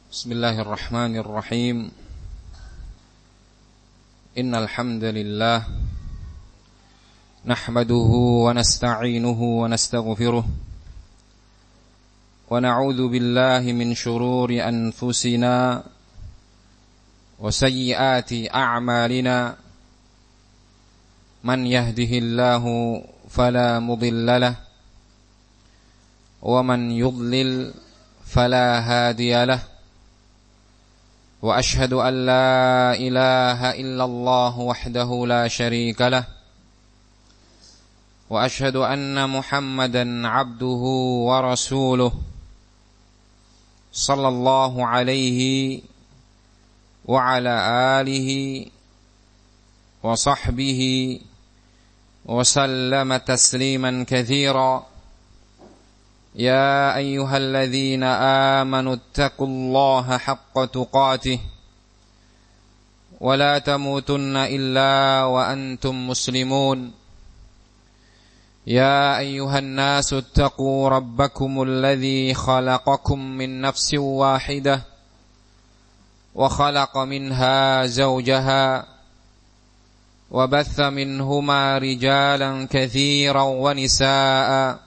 Bismillahirrahmanirrahim. Innal hamdalillah nahmaduhu wa nasta'inuhu wa nastaghfiruh wa na'udzu billahi min shururi anfusina wa sayyiati a'malina. Man yahdihillahu fala mudilla lahu wa man yudlil fala hadiya lahu. Wa ashhadu an la ilaha illallah wahdahu la syarika lah. Wa ashhadu anna Muhammadan abduhu wa rasuluh sallallahu alaihi wa ala alihi wa sahbihi wa sallama tasliman katsira. يا أيها الذين آمنوا اتقوا الله حق تقاته ولا تموتن إلا وأنتم مسلمون. يا أيها الناس اتقوا ربكم الذي خلقكم من نفس واحدة وخلق منها زوجها وبث منهما رجالا كثيرا ونساء.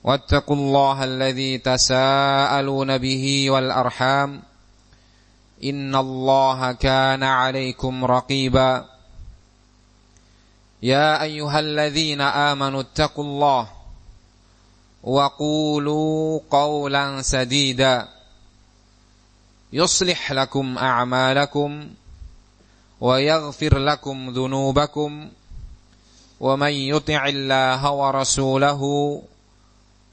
واتقوا الله الذي تساءلون به والأرحام إن الله كان عليكم رقيبا. يا أيها الذين آمنوا اتقوا الله وقولوا قولا سديدا يصلح لكم أعمالكم ويغفر لكم ذنوبكم ومن يطع الله ورسوله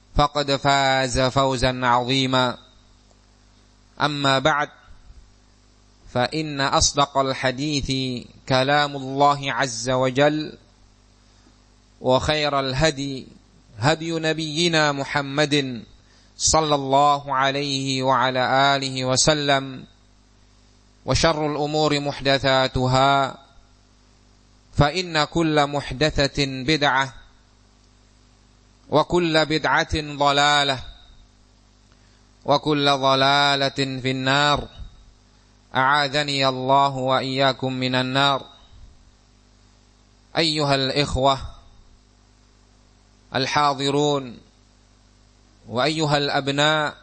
فقد فاز فوزا عظيما. أما بعد فإن أصدق الحديث كلام الله عز وجل وخير الهدي هدي نبينا محمد صلى الله عليه وعلى آله وسلم وشر الأمور محدثاتها فإن كل محدثة بدعة wa kullu bid'atin dhalalah wa kullu dhalalatin finnar. A'adzani Allah wa iyyakum minan nar. Ayyuhal ikhwah al-hadirun wa ayyuhal abna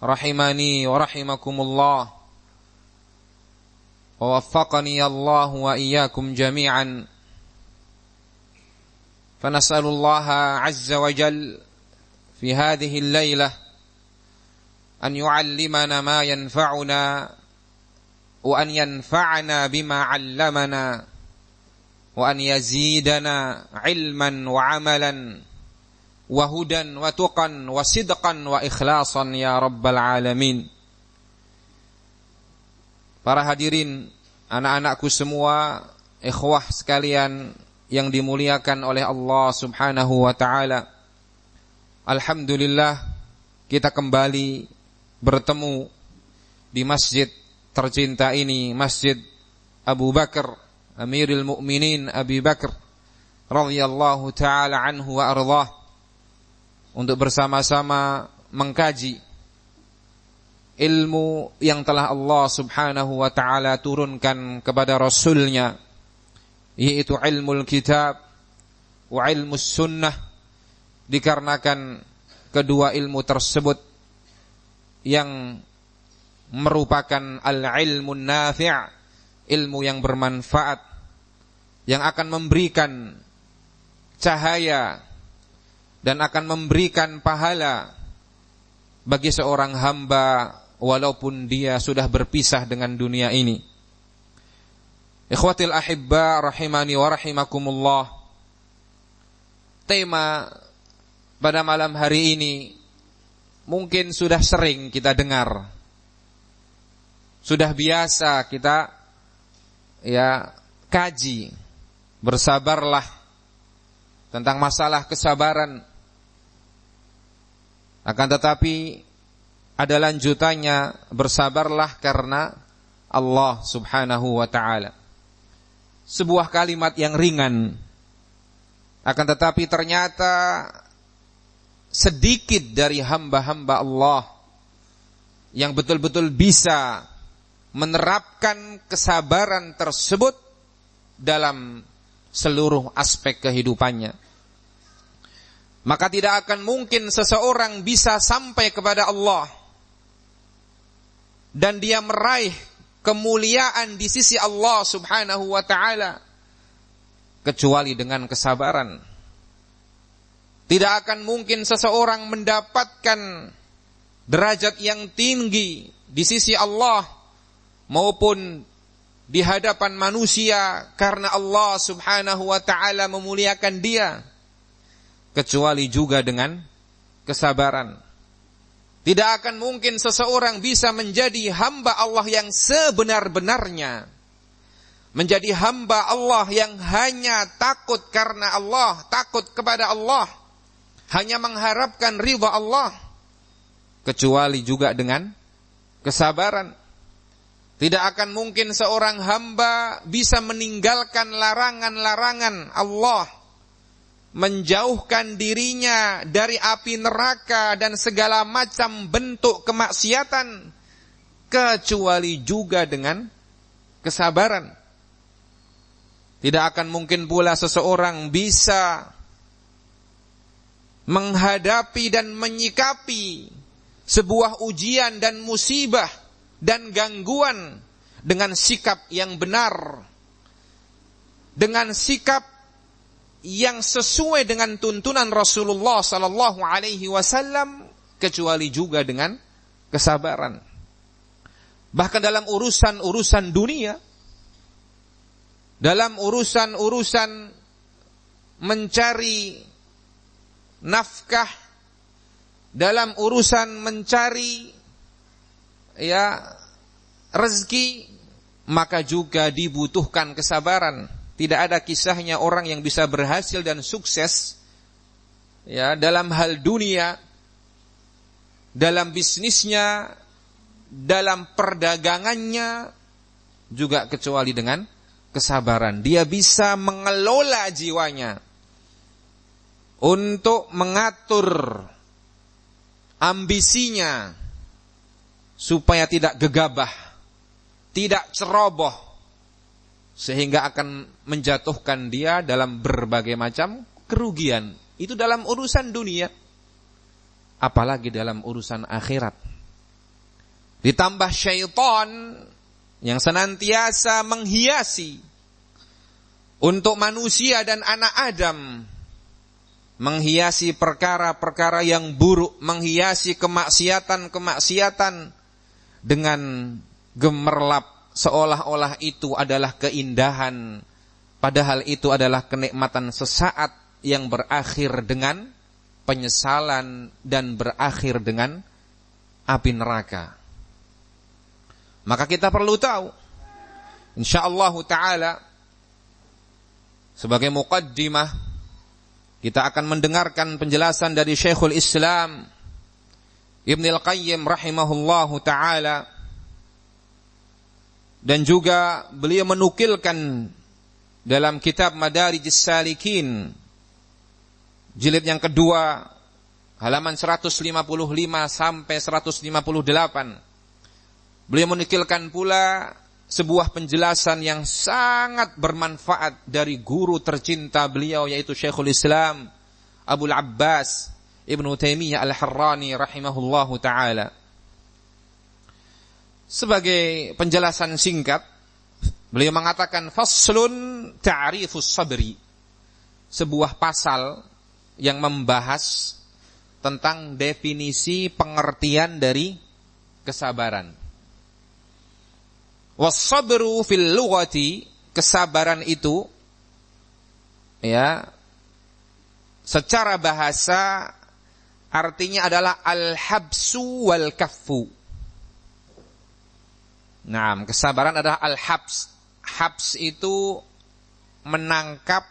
rahimani wa rahimakumullah wa waffaqani Allah wa iyyakum jami'an. فنسأل الله عز وجل في هذه الليلة أن يعلمنا ما ينفعنا وأن ينفعنا بما علمنا وأن يزيدنا علما وعملا وهدى وتقا وصدقا وإخلاصا يا رب العالمين. Para hadirin, anak-anakku semua, ikhwah sekalian yang dimuliakan oleh Allah Subhanahu wa ta'ala. Alhamdulillah, kita kembali bertemu di masjid tercinta ini, Masjid Abu Bakar, Amirul Mukminin Abi Bakar radhiyallahu ta'ala anhu wa ardhah, untuk bersama-sama mengkaji ilmu yang telah Allah Subhanahu wa ta'ala turunkan kepada Rasulnya, yaitu ilmu kitab wa ilmu sunnah. Dikarenakan kedua ilmu tersebut yang merupakan al-ilmu nafi', ilmu yang bermanfaat, yang akan memberikan cahaya dan akan memberikan pahala bagi seorang hamba walaupun dia sudah berpisah dengan dunia ini. Ikhwatil ahibba rahimani wa rahimakumullah. Tema pada malam hari ini mungkin sudah sering kita dengar, sudah biasa kita kaji. Bersabarlah, tentang masalah kesabaran. Akan tetapi ada lanjutannya, bersabarlah karena Allah Subhanahu wa ta'ala. Sebuah kalimat yang ringan, akan tetapi ternyata sedikit dari hamba-hamba Allah yang betul-betul bisa menerapkan kesabaran tersebut dalam seluruh aspek kehidupannya. Maka tidak akan mungkin seseorang bisa sampai kepada Allah dan dia meraih kemuliaan di sisi Allah Subhanahu wa ta'ala kecuali dengan kesabaran. Tidak akan mungkin seseorang mendapatkan derajat yang tinggi di sisi Allah maupun di hadapan manusia karena Allah Subhanahu wa ta'ala memuliakan dia kecuali juga dengan kesabaran. Tidak akan mungkin seseorang bisa menjadi hamba Allah yang sebenar-benarnya, menjadi hamba Allah yang hanya takut karena Allah, takut kepada Allah, hanya mengharapkan ridha Allah, kecuali juga dengan kesabaran. Tidak akan mungkin seorang hamba bisa meninggalkan larangan-larangan Allah, menjauhkan dirinya dari api neraka dan segala macam bentuk kemaksiatan, kecuali juga dengan kesabaran. Tidak akan mungkin pula seseorang bisa menghadapi dan menyikapi sebuah ujian dan musibah dan gangguan dengan sikap yang benar, dengan sikap yang sesuai dengan tuntunan Rasulullah sallallahu alaihi wasallam, kecuali juga dengan kesabaran. Bahkan dalam urusan-urusan dunia, dalam urusan-urusan mencari nafkah, dalam urusan mencari rezeki, maka juga dibutuhkan kesabaran. Tidak ada kisahnya orang yang bisa berhasil dan sukses dalam hal dunia, dalam bisnisnya, dalam perdagangannya, juga kecuali dengan kesabaran. Dia bisa mengelola jiwanya untuk mengatur ambisinya supaya tidak gegabah, tidak ceroboh, sehingga akan menjatuhkan dia dalam berbagai macam kerugian. Itu dalam urusan dunia, apalagi dalam urusan akhirat. Ditambah syaitan yang senantiasa menghiasi untuk manusia dan anak Adam, menghiasi perkara-perkara yang buruk, menghiasi kemaksiatan-kemaksiatan dengan gemerlap, seolah-olah itu adalah keindahan, padahal itu adalah kenikmatan sesaat yang berakhir dengan penyesalan dan berakhir dengan api neraka. Maka kita perlu tahu, insyaallah ta'ala, sebagai muqaddimah, kita akan mendengarkan penjelasan dari Syekhul Islam Ibnul Qayyim rahimahullahu ta'ala, dan juga beliau menukilkan dalam kitab Madarijus Salikin jilid yang kedua halaman 155 sampai 158. Beliau menukilkan pula sebuah penjelasan yang sangat bermanfaat dari guru tercinta beliau, yaitu Syekhul Islam Abul Abbas Ibnu Taimiyah Al-Harrani rahimahullahu ta'ala. Sebagai penjelasan singkat, beliau mengatakan faslun ta'rifus sabri, sebuah pasal yang membahas tentang definisi pengertian dari kesabaran. Was-sabru fil lughati, kesabaran itu secara bahasa artinya adalah al-habsu wal kaffu. Nah, kesabaran adalah al-habs. Habs itu menangkap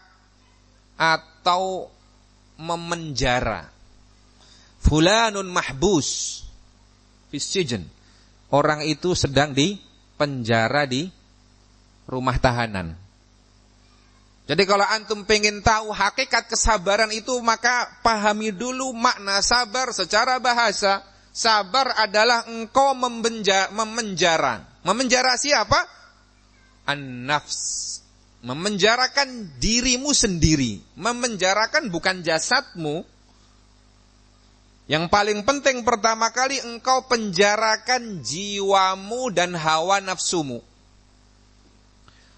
atau memenjara. Fulanun mahbus fis sijn. Orang itu sedang di penjara di rumah tahanan. Jadi kalau antum pengen tahu hakikat kesabaran itu, maka pahami dulu makna sabar secara bahasa. Sabar adalah engkau memenjara. Memenjara siapa? An-nafs. Memenjarakan dirimu sendiri. Memenjarakan bukan jasadmu. Yang paling penting pertama kali engkau penjarakan jiwamu dan hawa nafsumu.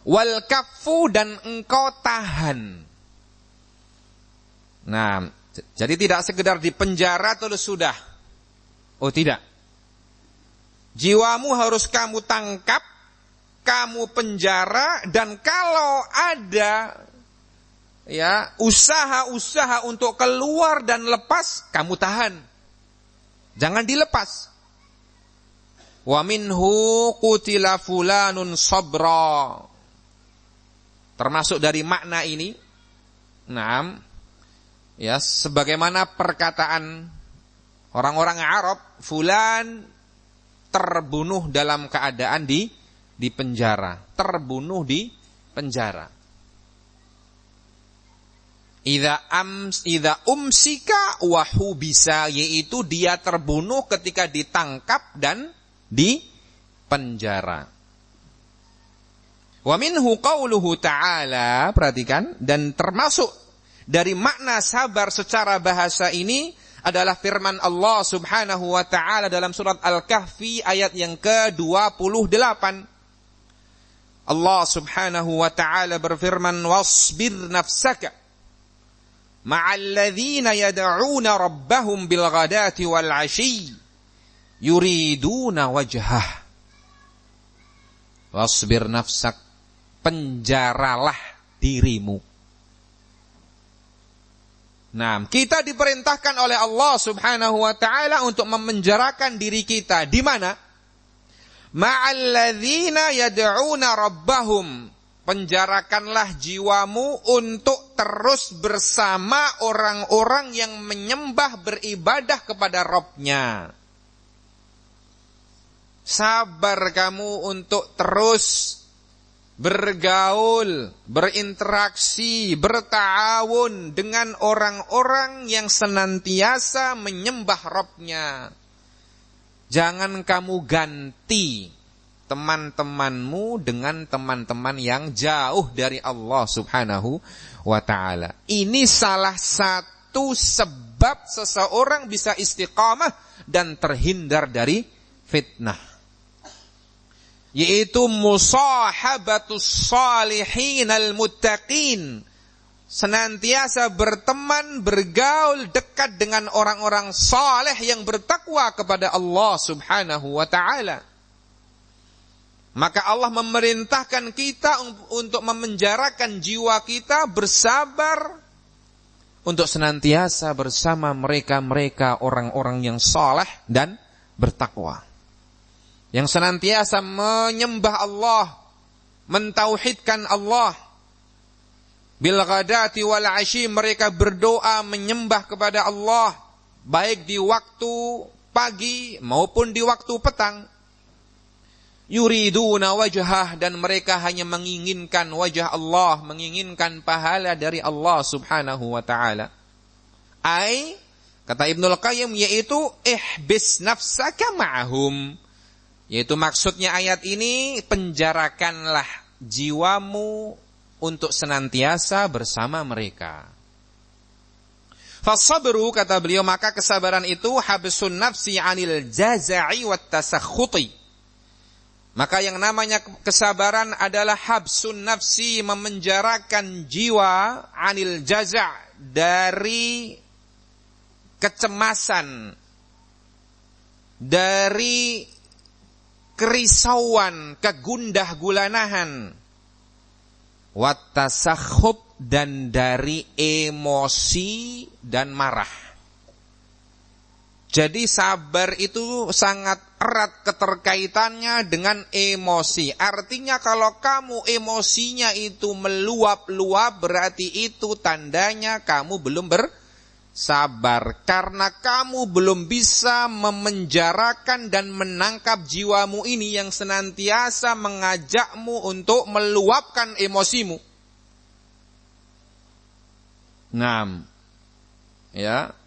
Wal kaffu, dan engkau tahan. Nah, jadi tidak sekedar dipenjara terus sudah. Oh tidak. Jiwamu harus kamu tangkap, kamu penjara, dan kalau ada usaha untuk keluar dan lepas, kamu tahan. Jangan dilepas. Wa minhu qutila fulanun sabra. Termasuk dari makna ini, sebagaimana perkataan orang-orang Arab, fulan terbunuh dalam keadaan di penjara, terbunuh di penjara. Idza umsika wa hubisa, yaitu dia terbunuh ketika ditangkap dan di penjara. Wa minhu qauluhu ta'ala, perhatikan, dan termasuk dari makna sabar secara bahasa ini adalah firman Allah Subhanahu wa taala dalam surat Al-Kahfi ayat yang ke-28. Allah Subhanahu wa taala berfirman, wasbir nafsaka ma'al ladzina yad'una rabbahum bil ghadati wal 'ashyi yuriduna wajhah. Wasbir nafsak, penjaralah dirimu. Nah, kita diperintahkan oleh Allah Subhanahu wa taala untuk memenjarakan diri kita. Di mana? Ma'alladzina yad'una rabbahum. Penjarakanlah jiwamu untuk terus bersama orang-orang yang menyembah, beribadah kepada Rabb-Nya. Sabar kamu untuk terus bergaul, berinteraksi, berta'awun dengan orang-orang yang senantiasa menyembah Rabb-Nya. Jangan kamu ganti teman-temanmu dengan teman-teman yang jauh dari Allah Subhanahu wa ta'ala. Ini salah satu sebab seseorang bisa istiqamah dan terhindar dari fitnah, yaitu musahabatus salihin al-muttaqin. Senantiasa berteman, bergaul dekat dengan orang-orang saleh yang bertakwa kepada Allah Subhanahu wa ta'ala. Maka Allah memerintahkan kita untuk memenjarakan jiwa kita, bersabar untuk senantiasa bersama mereka-mereka orang-orang yang saleh dan bertakwa, yang senantiasa menyembah Allah, mentauhidkan Allah. Bil ghadati wal 'ashyi, mereka berdoa menyembah kepada Allah baik di waktu pagi maupun di waktu petang. Yuriduna wajhah, dan mereka hanya menginginkan wajah Allah, menginginkan pahala dari Allah Subhanahu wa ta'ala. Kata Ibnul Qayyim, yaitu ihbis nafsaka ma'ahum. Yaitu maksudnya ayat ini, penjarakanlah jiwamu untuk senantiasa bersama mereka. Fasabru, kata beliau, maka kesabaran itu habsun nafsi 'anil jaza'i wat tasakhuti. Maka yang namanya kesabaran adalah habsun nafsi, memenjarakan jiwa, 'anil jaza', dari kecemasan, dari kerisauan, kegundah gulanahan, wat tasakhut, dan dari emosi dan marah. Jadi sabar itu sangat erat keterkaitannya dengan emosi. Artinya kalau kamu emosinya itu meluap-luap, berarti itu tandanya kamu belum bersabar. Karena kamu belum bisa memenjarakan dan menangkap jiwamu ini yang senantiasa mengajakmu untuk meluapkan emosimu.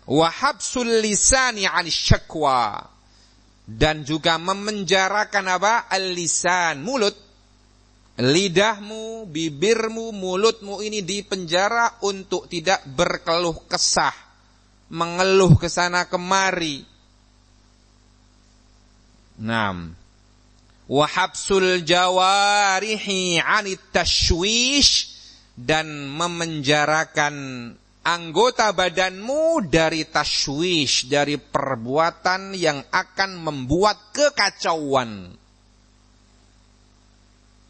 Wa habsul lisani 'anil syakwa. dan juga memenjarakan apa? Al-lisan, mulut. Lidahmu, bibirmu, mulutmu ini dipenjara untuk tidak berkeluh kesah, mengeluh kesana kemari. 6. Wa habsul jawarihi 'anit tashwish, dan memenjarakan anggota badanmu dari tashwish, dari perbuatan yang akan membuat kekacauan,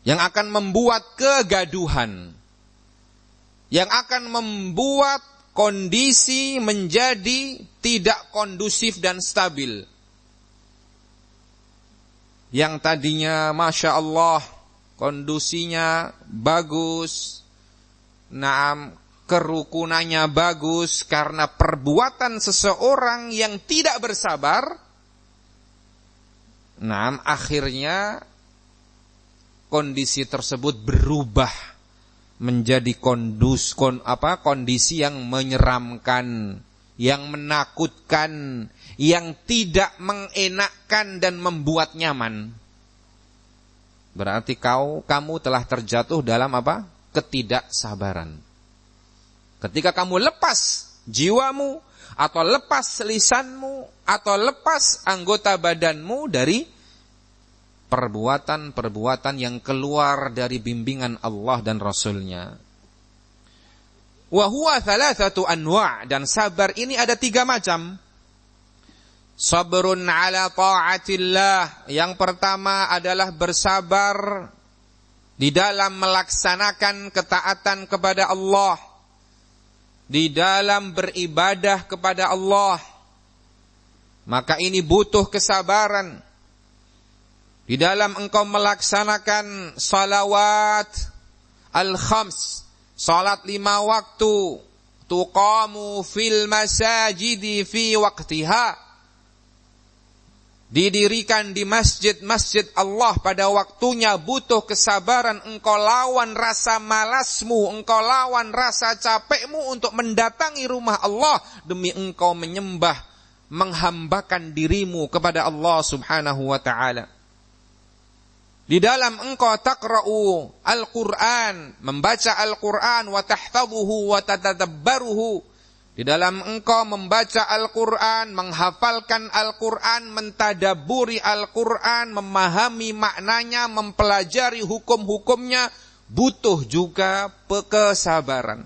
yang akan membuat kegaduhan, yang akan membuat kondisi menjadi tidak kondusif dan stabil. Yang tadinya Masya Allah kondusinya bagus, kerukunannya bagus, karena perbuatan seseorang yang tidak bersabar, akhirnya kondisi tersebut berubah menjadi kondisi yang menyeramkan, yang menakutkan, yang tidak mengenakkan dan membuat nyaman. Berarti kamu telah terjatuh dalam apa? Ketidaksabaran. Ketika kamu lepas jiwamu, atau lepas lisanmu, atau lepas anggota badanmu dari perbuatan-perbuatan yang keluar dari bimbingan Allah dan Rasulnya. Wa huwa thalathatu anwa', dan sabar ini ada 3 macam. Sabrun ala ta'atillah, yang pertama adalah bersabar di dalam melaksanakan ketaatan kepada Allah, di dalam beribadah kepada Allah. Maka ini butuh kesabaran. Di dalam engkau melaksanakan salawat al-khams, salat 5 waktu, tuqamu fil masajidi fi waqtiha, didirikan di masjid-masjid Allah pada waktunya, butuh kesabaran. Engkau lawan rasa malasmu, engkau lawan rasa capekmu untuk mendatangi rumah Allah demi engkau menyembah, menghambakan dirimu kepada Allah Subhanahu wa ta'ala. Di dalam engkau taqra'u al-Qur'an, membaca Al-Qur'an, wa tahfadhuhu wa tatadabbaruhu. Di dalam engkau membaca Al-Qur'an, menghafalkan Al-Qur'an, mentadaburi Al-Qur'an, memahami maknanya, mempelajari hukum-hukumnya, butuh juga kesabaran.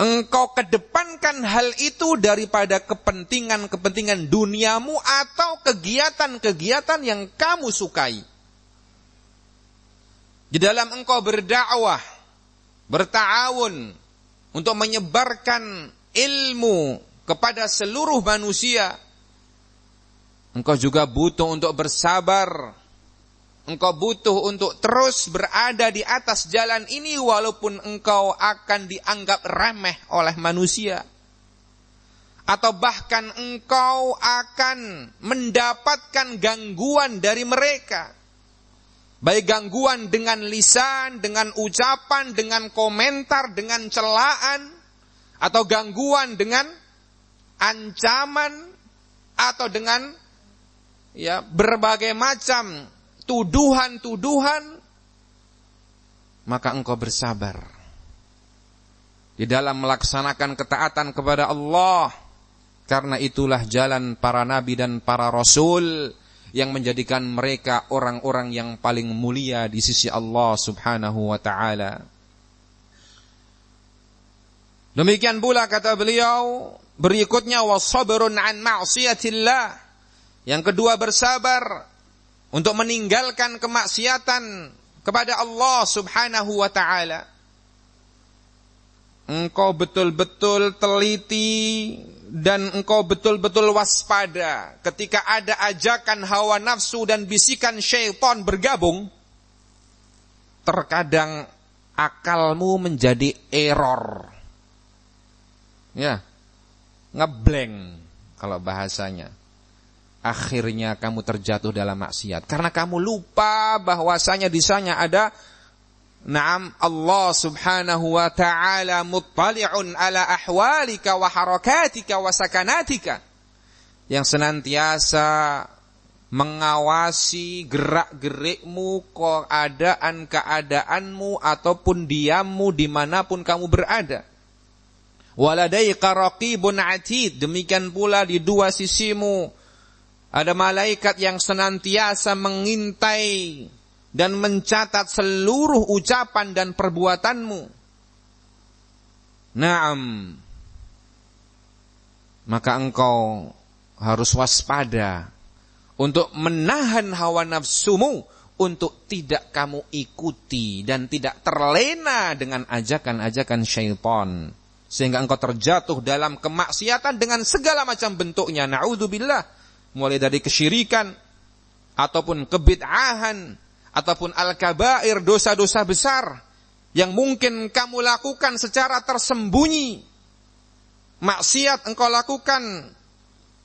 Engkau kedepankan hal itu daripada kepentingan-kepentingan duniamu atau kegiatan-kegiatan yang kamu sukai. Di dalam engkau berdakwah, berta'awun untuk menyebarkan ilmu kepada seluruh manusia, engkau juga butuh untuk bersabar. Engkau butuh untuk terus berada di atas jalan ini walaupun engkau akan dianggap remeh oleh manusia, atau bahkan engkau akan mendapatkan gangguan dari mereka. Baik gangguan dengan lisan, dengan ucapan, dengan komentar, dengan celaan, atau gangguan dengan ancaman, atau dengan berbagai macam tuduhan-tuduhan. Maka engkau bersabar di dalam melaksanakan ketaatan kepada Allah, karena itulah jalan para nabi dan para rasul yang menjadikan mereka orang-orang yang paling mulia di sisi Allah Subhanahu wa ta'ala. Demikian pula kata beliau berikutnya, wasabrun an ma'siyatillah. Yang kedua, bersabar untuk meninggalkan kemaksiatan kepada Allah Subhanahu wa ta'ala. Engkau betul-betul teliti dan engkau betul-betul waspada ketika ada ajakan hawa nafsu dan bisikan syaitan bergabung. Terkadang akalmu menjadi error, ngeblank kalau bahasanya. Akhirnya kamu terjatuh dalam maksiat karena kamu lupa bahwasanya di sana ada Allah Subhanahu wa ta'ala muttali'un ala ahwalika wa harakatika wa sakanatika, yang senantiasa mengawasi gerak-gerikmu, keadaan-keadaanmu, ataupun diammu dimanapun kamu berada. Waladayka raqibun atid, demikian pula di dua sisimu ada malaikat yang senantiasa mengintai dan mencatat seluruh ucapan dan perbuatanmu. Naam. Maka engkau harus waspada untuk menahan hawa nafsumu untuk tidak kamu ikuti dan tidak terlena dengan ajakan-ajakan syaitan, sehingga engkau terjatuh dalam kemaksiatan dengan segala macam bentuknya. Na'udzubillah, mulai dari kesyirikan ataupun kebid'ahan ataupun al-kabair, dosa-dosa besar yang mungkin kamu lakukan secara tersembunyi. Maksiat engkau lakukan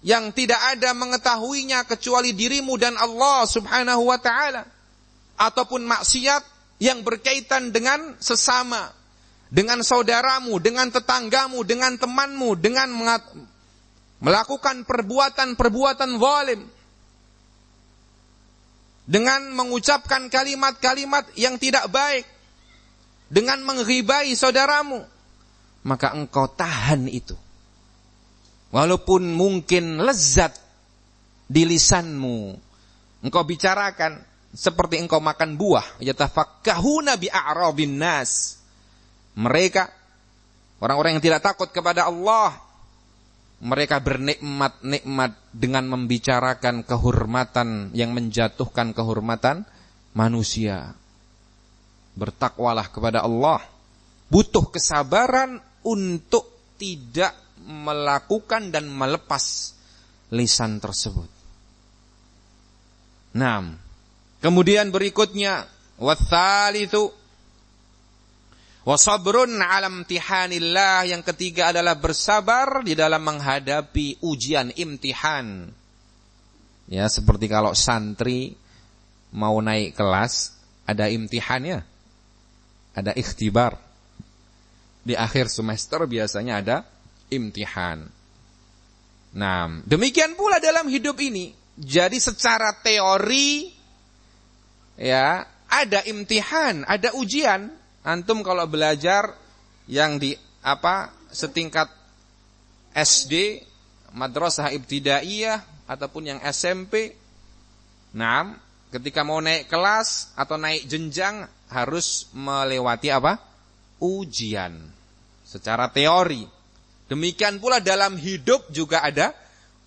yang tidak ada mengetahuinya kecuali dirimu dan Allah subhanahu wa ta'ala. Ataupun maksiat yang berkaitan dengan sesama, dengan saudaramu, dengan tetanggamu, dengan temanmu, dengan melakukan perbuatan-perbuatan zalim, dengan mengucapkan kalimat-kalimat yang tidak baik, dengan mengghibai saudaramu. Maka engkau tahan itu. Walaupun mungkin lezat di lisanmu, engkau bicarakan seperti engkau makan buah. Yatafakkahuna bi'a'radhin nas. Mereka, orang-orang yang tidak takut kepada Allah, mereka bernikmat-nikmat dengan membicarakan kehormatan yang menjatuhkan kehormatan manusia. Bertakwalah kepada Allah. Butuh kesabaran untuk tidak melakukan dan melepas lisan tersebut. Nah, kemudian berikutnya, watsalitsu wasabrun 'ala imtihanillah, yang ketiga adalah bersabar di dalam menghadapi ujian, imtihan. Ya, seperti kalau santri mau naik kelas, ada imtihannya, ada ikhtibar. Di akhir semester biasanya ada imtihan. Nah, demikian pula dalam hidup ini. Jadi secara teori ya, ada imtihan, ada ujian. Antum kalau belajar yang di setingkat SD, madrasah ibtidaiyah ataupun yang SMP, nah, ketika mau naik kelas atau naik jenjang harus melewati ujian secara teori. Demikian pula dalam hidup juga ada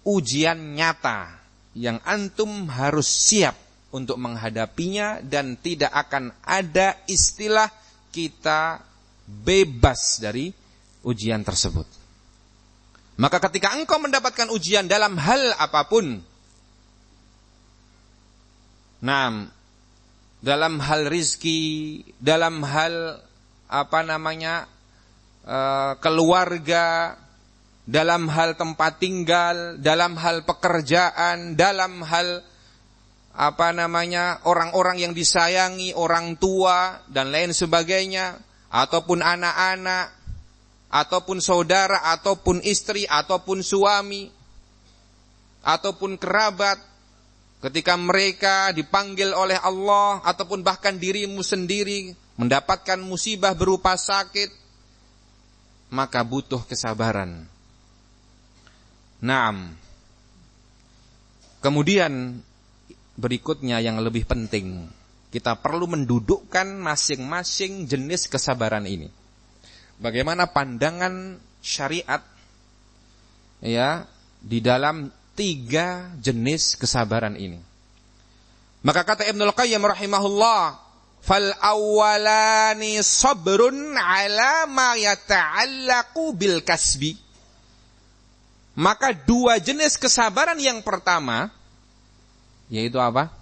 ujian nyata yang antum harus siap untuk menghadapinya, dan tidak akan ada istilah kita bebas dari ujian tersebut. Maka ketika engkau mendapatkan ujian dalam hal apapun, dalam hal rizki, dalam hal keluarga, dalam hal tempat tinggal, dalam hal pekerjaan, dalam hal orang-orang yang disayangi, orang tua dan lain sebagainya, ataupun anak-anak, ataupun saudara, ataupun istri, ataupun suami, ataupun kerabat, ketika mereka dipanggil oleh Allah, ataupun bahkan dirimu sendiri mendapatkan musibah berupa sakit, maka butuh kesabaran. Naam. Kemudian berikutnya yang lebih penting, kita perlu mendudukkan masing-masing jenis kesabaran ini. Bagaimana pandangan syariat ya di dalam 3 jenis kesabaran ini. Maka kata Ibnul Qayyim rahimahullah, fal awwalani sabrun ala ma yata'allaqu bil kasbi. Maka 2 jenis kesabaran yang pertama yaitu apa?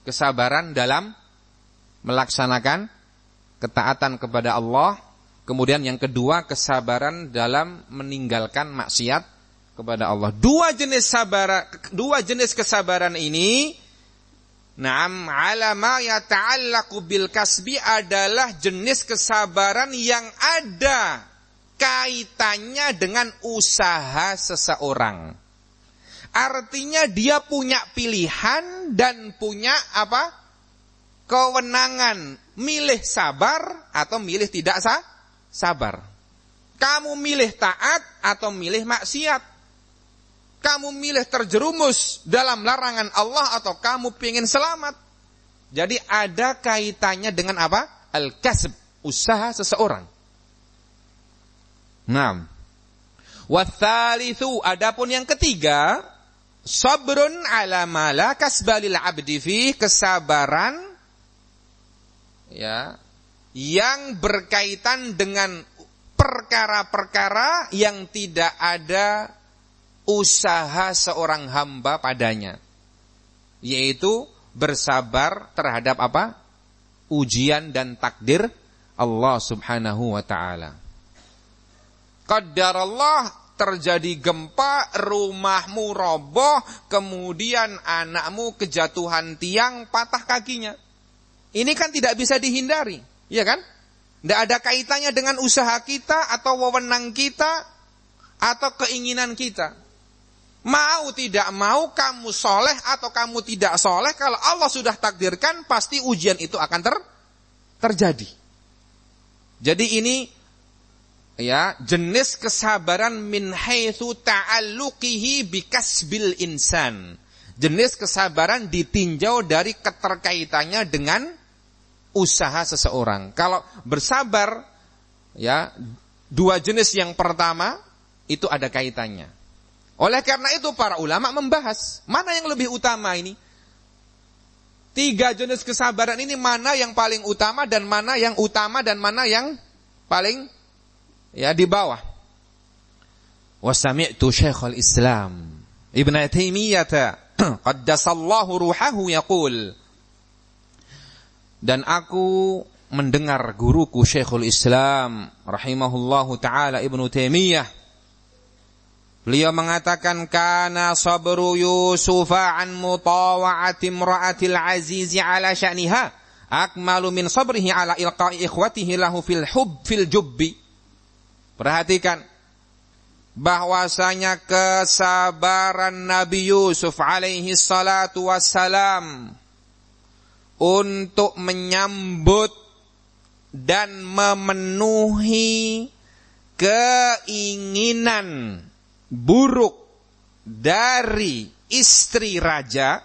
Kesabaran dalam melaksanakan ketaatan kepada Allah. Kemudian yang kedua, kesabaran dalam meninggalkan maksiat kepada Allah. 2 jenis kesabaran ini, na'am, ala ma yata'allaqu bil kasbi, adalah jenis kesabaran yang ada kaitannya dengan usaha seseorang. Artinya dia punya pilihan dan punya apa? Kewenangan milih sabar atau milih tidak sabar. Kamu milih taat atau milih maksiat. Kamu milih terjerumus dalam larangan Allah atau kamu ingin selamat. Jadi ada kaitannya dengan apa? Al-kasb, usaha seseorang. Naam. Watsalitsu, adapun yang ketiga, sabrun ala ma la kasba lil 'abdi fi, kesabaran ya yang berkaitan dengan perkara-perkara yang tidak ada usaha seorang hamba padanya, yaitu bersabar terhadap apa? Ujian dan takdir Allah Subhanahu wa taala. Qadarallah, terjadi gempa, rumahmu roboh, kemudian anakmu kejatuhan tiang, patah kakinya. Ini kan tidak bisa dihindari, ya kan? Tidak ada kaitannya dengan usaha kita atau wewenang kita atau keinginan kita. Mau tidak mau, kamu soleh atau kamu tidak soleh, kalau Allah sudah takdirkan, pasti ujian itu akan terjadi. Jadi ini ya jenis kesabaran min haitsu ta'alluqihi bikasbil insan. Jenis kesabaran ditinjau dari keterkaitannya dengan usaha seseorang. Kalau bersabar ya, dua jenis yang pertama itu ada kaitannya. Oleh karena itu para ulama membahas mana yang lebih utama ini. Tiga jenis kesabaran ini mana yang paling utama dan mana yang utama dan mana yang paling ya di bawah. Wa sami'tu Syekhul Islam Ibnu Taimiyah qaddasallahu ruhahu yaqul, dan aku mendengar guruku Syekhul Islam rahimahullahu taala Ibnu Taimiyah, beliau mengatakan, kana sabru Yusufa an mutawa'ati imra'atil azizi ala sya'niha akmalu min sabrihi ala ilqa'i ikhwatihi lahu fil jubbi. Perhatikan bahwasanya kesabaran Nabi Yusuf alaihi salatu wassalam untuk menyambut dan memenuhi keinginan buruk dari istri raja,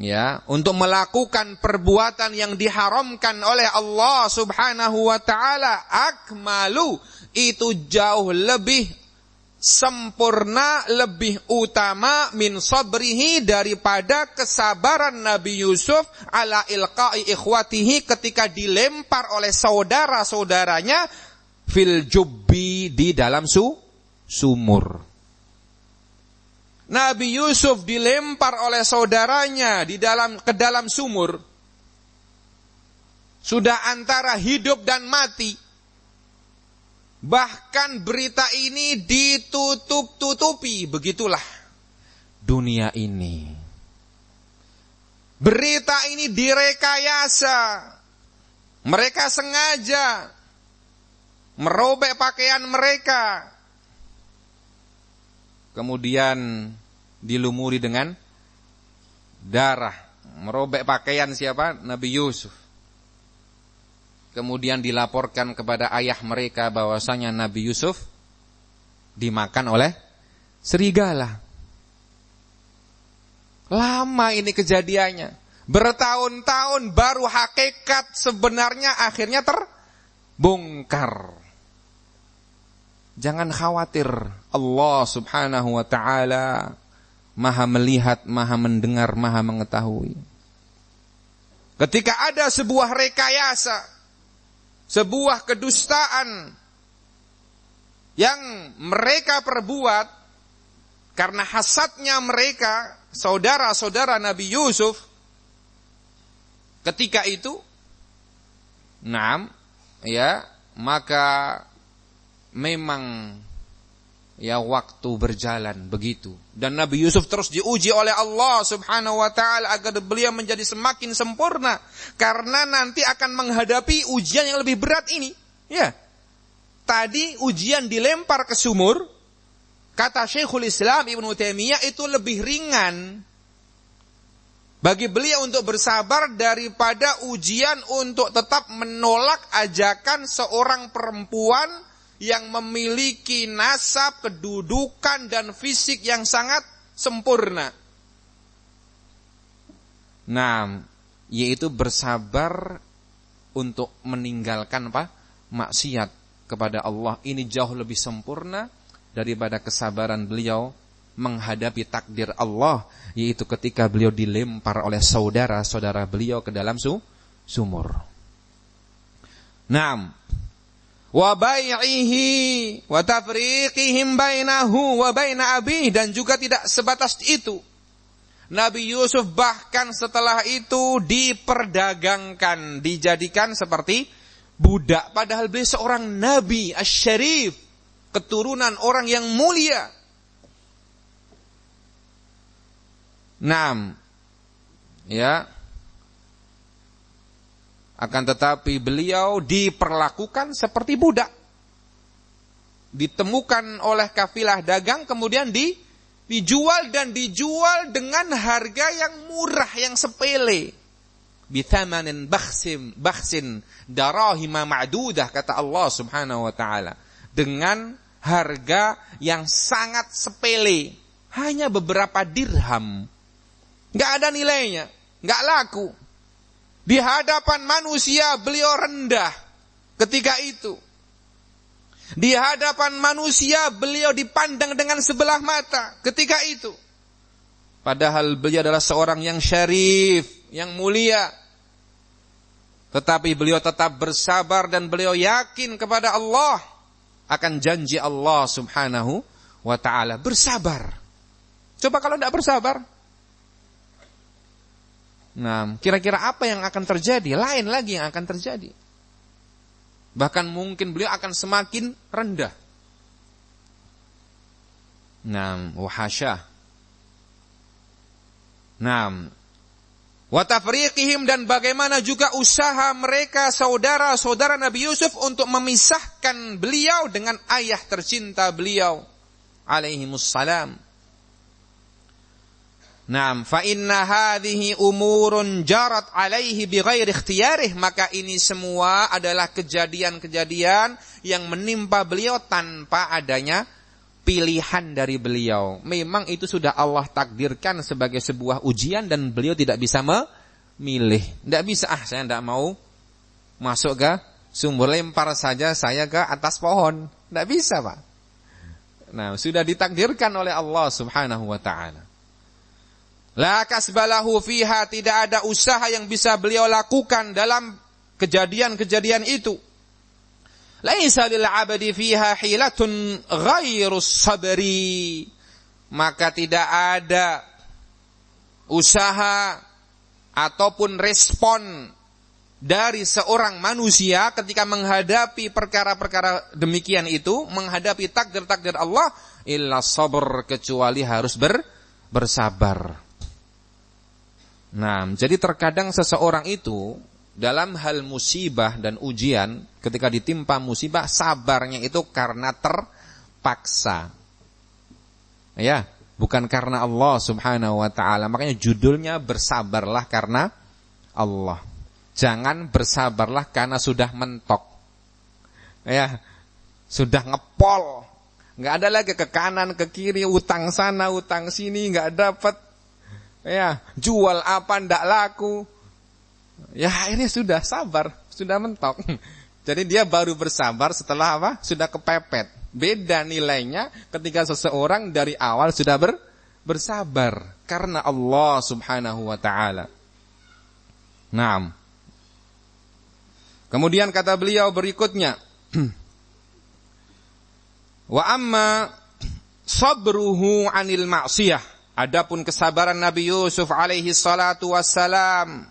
ya, untuk melakukan perbuatan yang diharamkan oleh Allah Subhanahu wa taala, akmalu, itu jauh lebih sempurna, lebih utama min sabrihi, daripada kesabaran Nabi Yusuf ala ilqa'i ikhwatihi, ketika dilempar oleh saudara-saudaranya fil jubbi, di dalam sumur. Nabi Yusuf dilempar oleh saudaranya ke dalam sumur. Sudah antara hidup dan mati. Bahkan berita ini ditutup-tutupi. Begitulah dunia ini. Berita ini direkayasa. Mereka sengaja merobek pakaian mereka, kemudian dilumuri dengan darah. Merobek pakaian siapa? Nabi Yusuf. Kemudian dilaporkan kepada ayah mereka bahwasanya Nabi Yusuf dimakan oleh serigala. Lama ini kejadiannya, bertahun-tahun baru hakikat sebenarnya akhirnya terbongkar. Jangan khawatir, Allah Subhanahu wa taala Maha melihat, Maha mendengar, Maha mengetahui. Ketika ada sebuah rekayasa, sebuah kedustaan yang mereka perbuat karena hasadnya mereka, saudara-saudara Nabi Yusuf, ketika itu, maka memang ya waktu berjalan begitu, dan Nabi Yusuf terus diuji oleh Allah Subhanahu wa taala agar beliau menjadi semakin sempurna, karena nanti akan menghadapi ujian yang lebih berat ini. Ya. Tadi ujian dilempar ke sumur, kata Syekhul Islam Ibnu Taimiyah, itu lebih ringan bagi beliau untuk bersabar daripada ujian untuk tetap menolak ajakan seorang perempuan yang memiliki nasab, kedudukan, dan fisik yang sangat sempurna. Nah, yaitu bersabar untuk meninggalkan maksiat kepada Allah. Ini jauh lebih sempurna daripada kesabaran beliau menghadapi takdir Allah, yaitu ketika beliau dilempar oleh saudara-saudara beliau ke dalam sumur. Naam. Wa bai'ihi wa tafriqihim bainahu wa baina abihi, dan juga tidak sebatas itu. Nabi Yusuf bahkan setelah itu diperdagangkan, dijadikan seperti budak, padahal beliau seorang nabi asy-syarif, keturunan orang yang mulia. Naam, ya. Akan tetapi beliau diperlakukan seperti budak. Ditemukan oleh kafilah dagang, kemudian dijual, dan dijual dengan harga yang murah, yang sepele. Bithamanin bakhsin darahima ma'dudah, kata Allah Subhanahu wa taala. Dengan harga yang sangat sepele, hanya beberapa dirham. Enggak ada nilainya, enggak laku. Di hadapan manusia beliau rendah ketika itu. Di hadapan manusia beliau dipandang dengan sebelah mata ketika itu. Padahal beliau adalah seorang yang syarif, yang mulia. Tetapi beliau tetap bersabar dan beliau yakin kepada Allah akan janji Allah Subhanahu wa taala. Bersabar. Coba kalau tidak bersabar, nah, kira-kira apa yang akan terjadi? Lain lagi yang akan terjadi. Bahkan mungkin beliau akan semakin rendah. Nah, wahasya. Nah, wa tafriqihim, dan bagaimana juga usaha mereka saudara-saudara Nabi Yusuf untuk memisahkan beliau dengan ayah tercinta beliau alaihimussalam. Naam, fa inna hadhihi umurun jarat alaihi bighairi ikhtiyarih, maka ini semua adalah kejadian-kejadian yang menimpa beliau tanpa adanya pilihan dari beliau. Memang itu sudah Allah takdirkan sebagai sebuah ujian dan beliau tidak bisa memilih. Tidak bisa, saya tidak mau masuk ke sumur, lempar saja saya ke atas pohon. Tidak bisa, Pak. Nah, sudah ditakdirkan oleh Allah Subhanahu wa taala. La kasbalahu fiha, tidak ada usaha yang bisa beliau lakukan dalam kejadian-kejadian itu. Laisa lil 'abdi fiha hilatun ghairus sabri, maka tidak ada usaha ataupun respon dari seorang manusia ketika menghadapi perkara-perkara demikian itu, menghadapi takdir-takdir Allah, illa sabr, kecuali harus bersabar. Nah, jadi terkadang seseorang itu dalam hal musibah dan ujian, ketika ditimpa musibah, sabarnya itu karena terpaksa. Ya, bukan karena Allah Subhanahu wa taala. Makanya judulnya bersabarlah karena Allah. Jangan bersabarlah karena sudah mentok. Ya, sudah ngepol. Enggak ada lagi ke kanan, ke kiri, utang sana, utang sini, enggak dapat. Ya, jual apa ndak laku. Ya, akhirnya sudah sabar, sudah mentok. Jadi dia baru bersabar setelah apa? Sudah kepepet. Beda nilainya ketika seseorang dari awal sudah bersabar karena Allah Subhanahu wa taala. Naam. Kemudian kata beliau berikutnya, wa amma sabruhu 'anil ma'siyah. Adapun kesabaran Nabi Yusuf alaihi salatu wassalam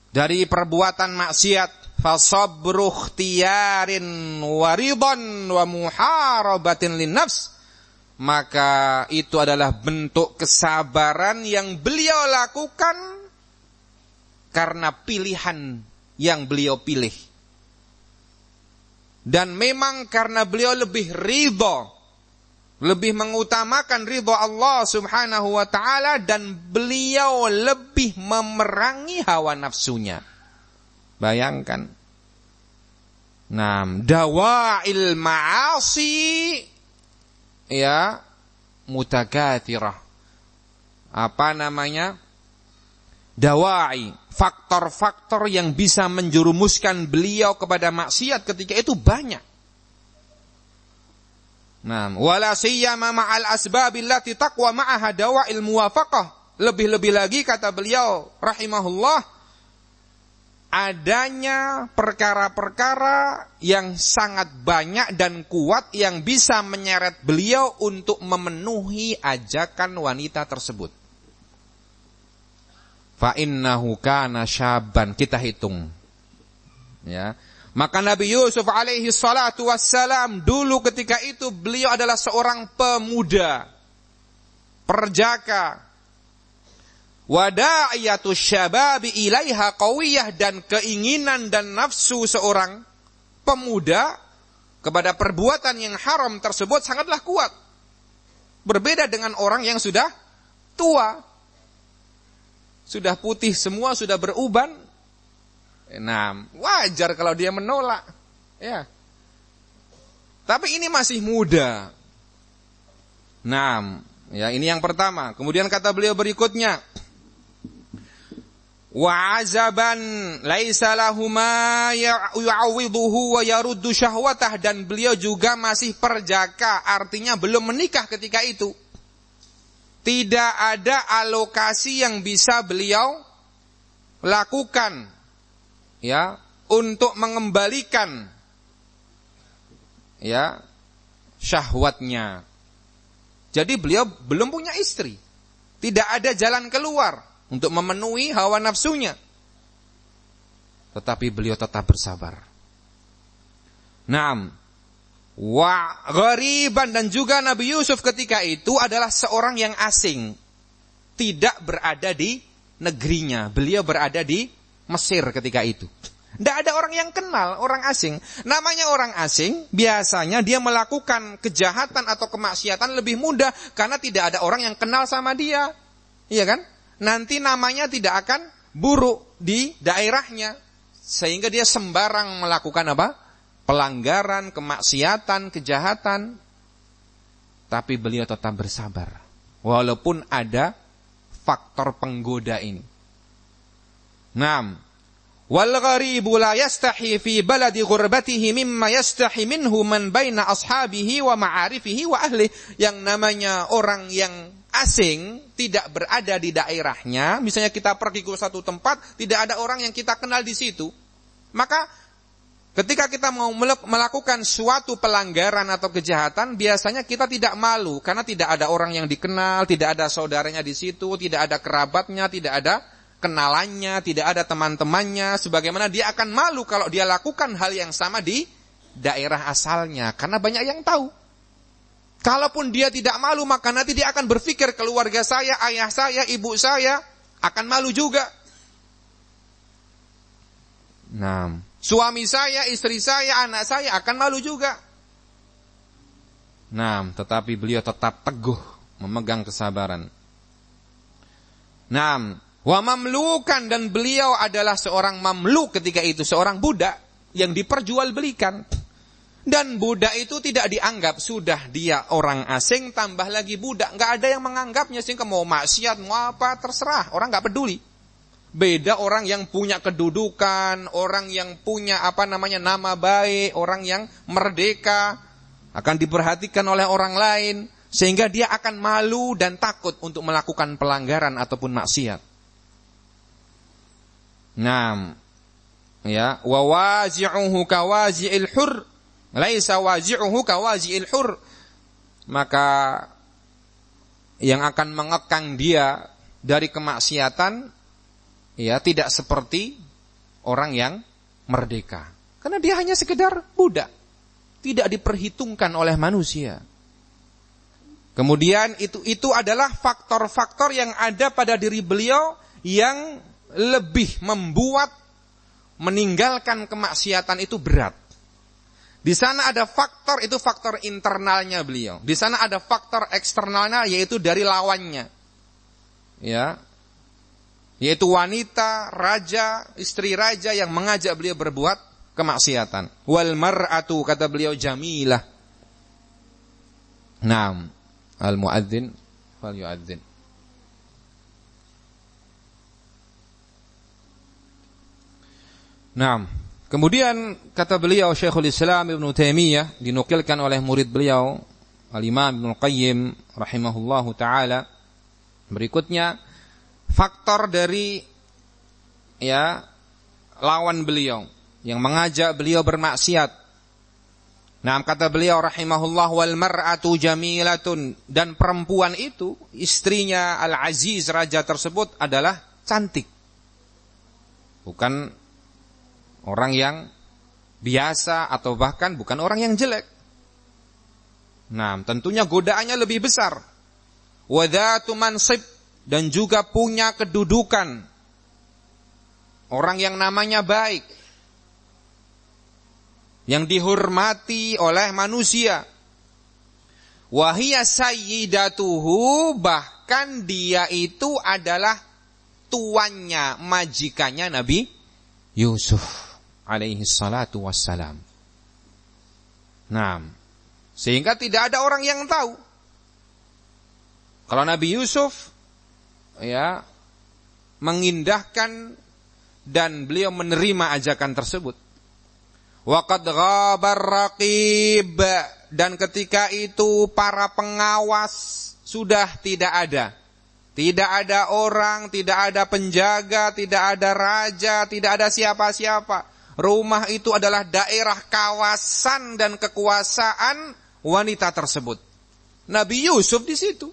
dari perbuatan maksiat, fasabru ikhtiyarin wa ridhan wa muharabatin linnafs, maka itu adalah bentuk kesabaran yang beliau lakukan karena pilihan yang beliau pilih. Dan memang karena beliau lebih ridha lebih mengutamakan ridha Allah Subhanahu wa taala, dan beliau lebih memerangi hawa nafsunya. Bayangkan. Nah, dawa'il ma'asi ya mutakatsirah. Apa namanya? Dawa'i, faktor-faktor yang bisa menjerumuskan beliau kepada maksiat ketika itu banyak. Nah, wala siyama ma'al asbabil lati taqwa ma'aha dawa'il muwafaqah. Lebih-lebih lagi kata beliau rahimahullah, adanya perkara-perkara yang sangat banyak dan kuat yang bisa menyeret beliau untuk memenuhi ajakan wanita tersebut. Fa innahu kana syaban, kita hitung. Ya. Maka Nabi Yusuf alaihi salatu wassalam dulu ketika itu beliau adalah seorang pemuda, perjaka. Wada'iyatu syababi ilaiha qawiyah, dan keinginan dan nafsu seorang pemuda kepada perbuatan yang haram tersebut sangatlah kuat. Berbeda dengan orang yang sudah tua, sudah putih semua, sudah beruban. Nah, wajar kalau dia menolak, ya. Tapi ini masih muda. Nah, ya ini yang pertama. Kemudian kata beliau berikutnya, wa azaban laisa lahu ma yu'awwiduhu wa yaruddu syahwatah, dan beliau juga masih perjaka, artinya belum menikah ketika itu. Tidak ada alokasi yang bisa beliau lakukan ya untuk mengembalikan ya syahwatnya. Jadi beliau belum punya istri. Tidak ada jalan keluar untuk memenuhi hawa nafsunya. Tetapi beliau tetap bersabar. Naam. Wa ghariban, dan juga Nabi Yusuf ketika itu adalah seorang yang asing. Tidak berada di negerinya. Beliau berada di Mesir ketika itu. Tidak ada orang yang kenal, orang asing. Namanya orang asing, biasanya dia melakukan kejahatan atau kemaksiatan lebih mudah karena tidak ada orang yang kenal sama dia. Iya kan? Nanti namanya tidak akan buruk di daerahnya. Sehingga dia sembarang melakukan apa? Pelanggaran, kemaksiatan, kejahatan. Tapi beliau tetap bersabar. Walaupun ada faktor penggoda ini. Naam. Wal gharibu la yastahi fi baladi ghurbatihi mimma yastahi minhu man baina ashabihi wa ma'arifihi wa ahli. Yang namanya orang yang asing, tidak berada di daerahnya. Misalnya kita pergi ke satu tempat, tidak ada orang yang kita kenal di situ. Maka ketika kita mau melakukan suatu pelanggaran atau kejahatan, biasanya kita tidak malu karena tidak ada orang yang dikenal, tidak ada saudaranya di situ, tidak ada kerabatnya, tidak ada kenalannya, tidak ada teman-temannya, sebagaimana dia akan malu kalau dia lakukan hal yang sama di daerah asalnya, karena banyak yang tahu. Kalaupun dia tidak malu, maka nanti dia akan berpikir keluarga saya, ayah saya, ibu saya akan malu juga. Nah, suami saya, istri saya, anak saya akan malu juga. Nah, tetapi beliau tetap teguh memegang kesabaran. Nah, wa mamlukan, dan beliau adalah seorang mamluk ketika itu, seorang budak yang diperjualbelikan. Dan budak itu tidak dianggap, sudah dia orang asing tambah lagi budak, enggak ada yang menganggapnya, sehingga mau maksiat mau apa terserah, orang enggak peduli. Beda orang yang punya kedudukan, orang yang punya nama baik, orang yang merdeka, akan diperhatikan oleh orang lain, sehingga dia akan malu dan takut untuk melakukan pelanggaran ataupun maksiat. Nah, ya, wa wazi'uhu kawazi'il hur, laisa wazi'uhu kawazi'il hur. Maka yang akan mengekang dia dari kemaksiatan, ya, tidak seperti orang yang merdeka. Karena dia hanya sekedar budak, tidak diperhitungkan oleh manusia. Kemudian itu adalah faktor-faktor yang ada pada diri beliau yang lebih membuat meninggalkan kemaksiatan itu berat. Di sana ada faktor, itu faktor internalnya beliau. Di sana ada faktor eksternalnya, yaitu dari lawannya. Ya. Yaitu wanita, raja, istri raja yang mengajak beliau berbuat kemaksiatan. Wal mar'atu, kata beliau, jamilah. Naam. Al-muadzin fal yuadzin. Naam. Kemudian kata beliau Syekhul Islam Ibnu Taimiyah, dinukilkan oleh murid beliau Al-Imam Ibnu Qayyim rahimahullahu taala, berikutnya faktor dari lawan beliau yang mengajak beliau bermaksiat. Nah, kata beliau rahimahullah, wal mar'atu jamilatun, dan perempuan itu, istrinya Al-Aziz, raja tersebut, adalah cantik. Bukan orang yang biasa atau bahkan bukan orang yang jelek. Nah, tentunya godaannya lebih besar. Wa dzatu mansib, dan juga punya kedudukan. Orang yang namanya baik, yang dihormati oleh manusia. Wa hiya sayyidatuhu, bahkan dia itu adalah tuannya, majikannya Nabi Yusuf alaihi salatu wassalam. Nah, sehingga tidak ada orang yang tahu kalau Nabi Yusuf mengindahkan dan beliau menerima ajakan tersebut. Wa qad ghabar raqib, dan ketika itu para pengawas sudah tidak ada. Tidak ada orang, tidak ada penjaga, tidak ada raja, tidak ada siapa-siapa. Rumah itu adalah daerah kawasan dan kekuasaan wanita tersebut. Nabi Yusuf di situ.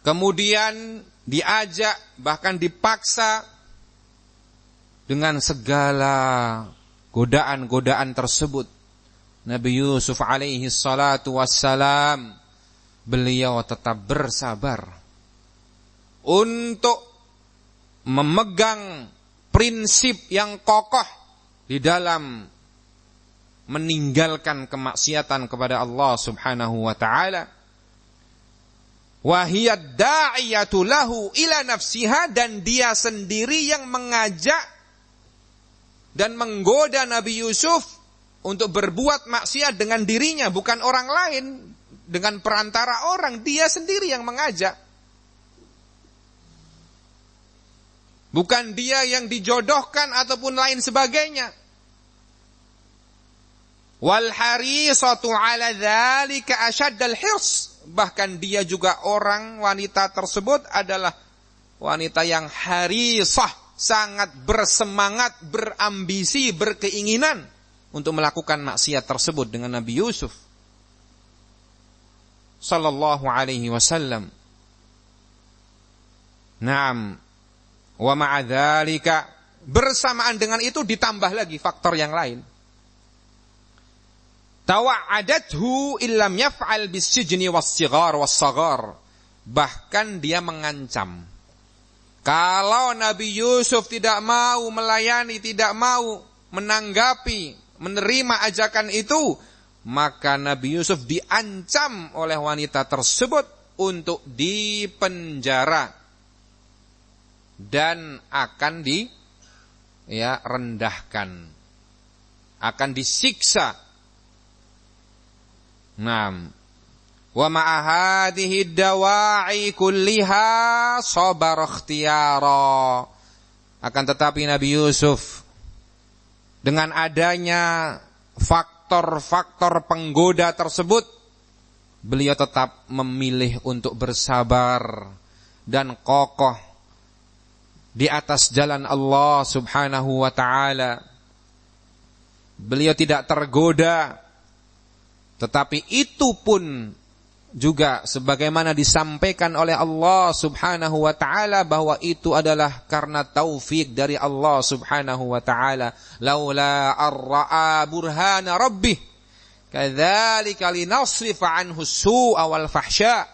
Kemudian diajak, bahkan dipaksa dengan segala godaan-godaan tersebut. Nabi Yusuf alaihi salatu wassalam, beliau tetap bersabar untuk memegang prinsip yang kokoh di dalam meninggalkan kemaksiatan kepada Allah Subhanahu wa taala. Wa hiya da'iyatu lahu ila nafsiha, dan dia sendiri yang mengajak dan menggoda Nabi Yusuf untuk berbuat maksiat dengan dirinya, bukan orang lain, dengan perantara orang, dia sendiri yang mengajak. Bukan dia yang dijodohkan ataupun lain sebagainya. Wal harisatu ala dzalika asyaddal hirs, bahkan dia juga orang, wanita tersebut adalah wanita yang harisah, sangat bersemangat, berambisi, berkeinginan untuk melakukan maksiat tersebut dengan Nabi Yusuf sallallahu alaihi wasallam. Naam. Wa ma'a dzalika, bersamaan dengan itu ditambah lagi faktor yang lain. Tawa'adathu illam yaf'al bis-sijni was-sighar was-saghar, bahkan dia mengancam, kalau Nabi Yusuf tidak mau melayani, tidak mau menanggapi, menerima ajakan itu, maka Nabi Yusuf diancam oleh wanita tersebut untuk dipenjara dan akan rendahkan, akan disiksa. Naam. Wa ma'a hadhihi dawa'i kulliha sabar ikhtiyara. Akan tetapi Nabi Yusuf, dengan adanya faktor-faktor penggoda tersebut, beliau tetap memilih untuk bersabar dan kokoh di atas jalan Allah Subhanahu wa ta'ala. Beliau tidak tergoda, tetapi itu pun juga sebagaimana disampaikan oleh Allah Subhanahu wa ta'ala, bahwa itu adalah karena taufik dari Allah Subhanahu wa ta'ala. Laula ar-ra'a burhana rabbih kadzalika linasrifa anhu as-su'a wal fahsya.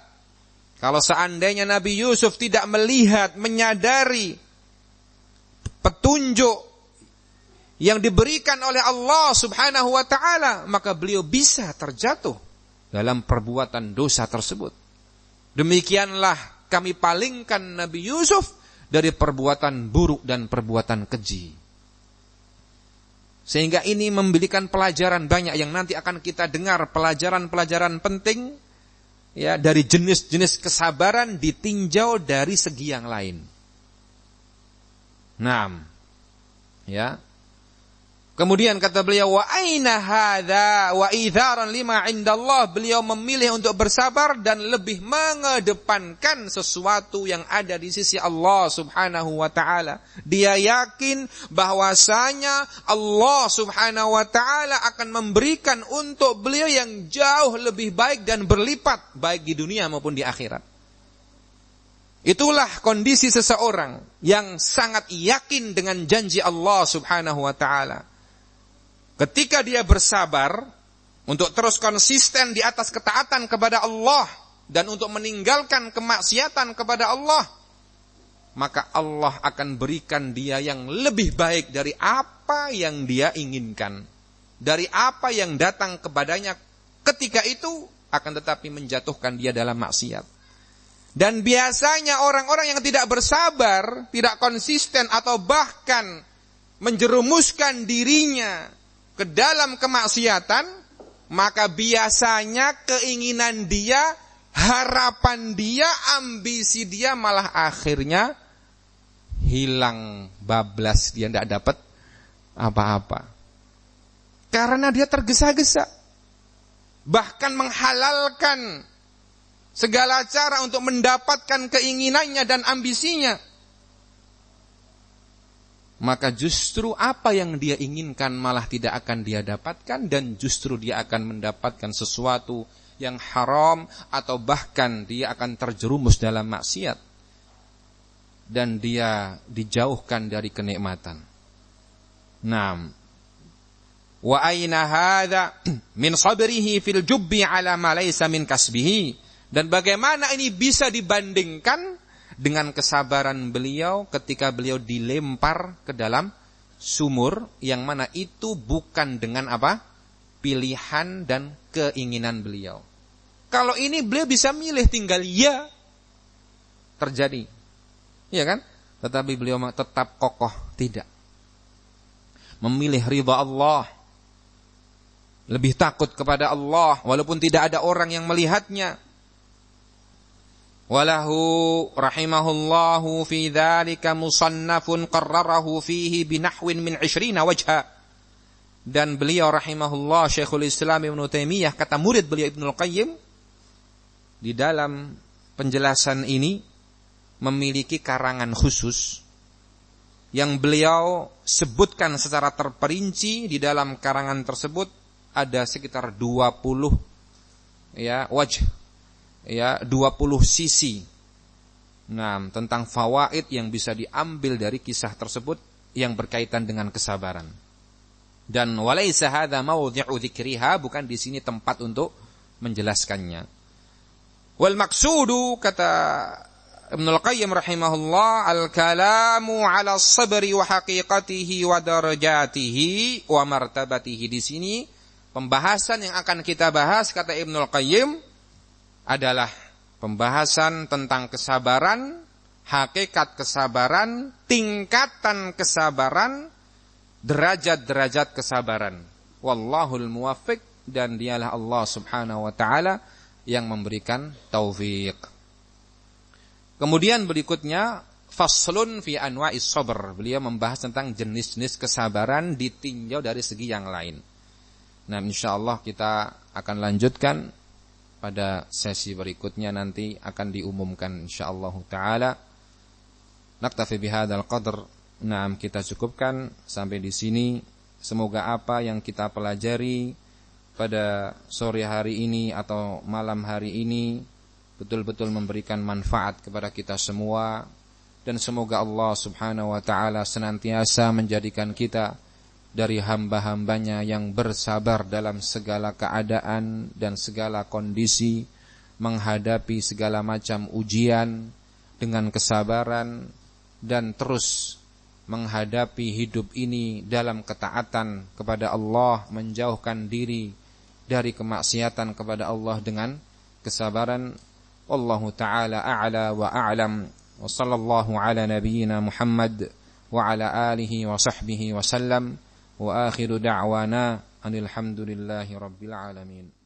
Kalau seandainya Nabi Yusuf tidak melihat, menyadari petunjuk yang diberikan oleh Allah Subhanahu wa taala, maka beliau bisa terjatuh dalam perbuatan dosa tersebut. Demikianlah kami palingkan Nabi Yusuf dari perbuatan buruk dan perbuatan keji. Sehingga ini memberikan pelajaran banyak yang nanti akan kita dengar, pelajaran-pelajaran penting ya, dari jenis-jenis kesabaran ditinjau dari segi yang lain. Naam. Ya. Kemudian kata beliau, wa aina hadza wa idharan lima indallah, beliau memilih untuk bersabar dan lebih mengedepankan sesuatu yang ada di sisi Allah Subhanahu wa taala. Dia yakin bahwasanya Allah Subhanahu wa taala akan memberikan untuk beliau yang jauh lebih baik dan berlipat baik di dunia maupun di akhirat. Itulah kondisi seseorang yang sangat yakin dengan janji Allah Subhanahu wa taala. Ketika dia bersabar untuk terus konsisten di atas ketaatan kepada Allah dan untuk meninggalkan kemaksiatan kepada Allah, maka Allah akan berikan dia yang lebih baik dari apa yang dia inginkan, dari apa yang datang kepadanya ketika itu, akan tetapi menjatuhkan dia dalam maksiat. Dan biasanya orang-orang yang tidak bersabar, tidak konsisten atau bahkan menjerumuskan dirinya ke dalam kemaksiatan, maka biasanya keinginan dia, harapan dia, ambisi dia malah akhirnya hilang, bablas, dia tidak dapat apa-apa. Karena dia tergesa-gesa, bahkan menghalalkan segala cara untuk mendapatkan keinginannya dan ambisinya. Maka justru apa yang dia inginkan malah tidak akan dia dapatkan, dan justru dia akan mendapatkan sesuatu yang haram atau bahkan dia akan terjerumus dalam maksiat dan dia dijauhkan dari kenikmatan. Naam. Wa aina hadza min sabrihi fil jubbi ala ma laysa min kasbihi, dan bagaimana ini bisa dibandingkan dengan kesabaran beliau ketika beliau dilempar ke dalam sumur, yang mana itu bukan dengan apa? Pilihan dan keinginan beliau. Kalau ini beliau bisa milih, tinggal ya terjadi. Iya kan? Tetapi beliau tetap kokoh tidak. Memilih ridha Allah. Lebih takut kepada Allah walaupun tidak ada orang yang melihatnya. Walahu rahimahullahu fi dzalika musannafun qarrarahu fihi binahwin min 20 wajha. Dan beliau rahimahullah, Syekhul Islam Ibnu Taimiyah, kata murid beliau Ibnul Qayyim, di dalam penjelasan ini memiliki karangan khusus yang beliau sebutkan secara terperinci. Di dalam karangan tersebut ada sekitar 20 wajh, 20 sisi. Nah, tentang fawaid yang bisa diambil dari kisah tersebut yang berkaitan dengan kesabaran. Dan walaisa hadza mawdhi'u dzikriha, bukan di sini tempat untuk menjelaskannya. Wal maqsudu, kata Ibnul Qayyim rahimahullah, al-kalamu 'ala as-sabri wa haqiqatihi wa darajatihi wa martabatihi. Di sini pembahasan yang akan kita bahas, kata Ibnul Qayyim, adalah pembahasan tentang kesabaran, hakikat kesabaran, tingkatan kesabaran, derajat-derajat kesabaran. Wallahul muwaffiq, dan dialah Allah Subhanahu wa taala yang memberikan taufik. Kemudian berikutnya faslun fi anwa'is sabr. Beliau membahas tentang jenis-jenis kesabaran ditinjau dari segi yang lain. Nah, insyaallah kita akan lanjutkan pada sesi berikutnya, nanti akan diumumkan insyaallah taala. Naktafi bihadzal qadr. Nah, kita cukupkan sampai di sini. Semoga apa yang kita pelajari pada sore hari ini atau malam hari ini betul-betul memberikan manfaat kepada kita semua, dan semoga Allah Subhanahu wa taala senantiasa menjadikan kita dari hamba-hambanya yang bersabar dalam segala keadaan dan segala kondisi, menghadapi segala macam ujian dengan kesabaran, dan terus menghadapi hidup ini dalam ketaatan kepada Allah, menjauhkan diri dari kemaksiatan kepada Allah dengan kesabaran. Wallahu ta'ala a'la wa a'lam. Wa sallallahu ala nabiyyina Muhammad wa ala alihi wa sahbihi wa sallam. Wa akhiru da'wana anil hamdulillahi rabbil alamin.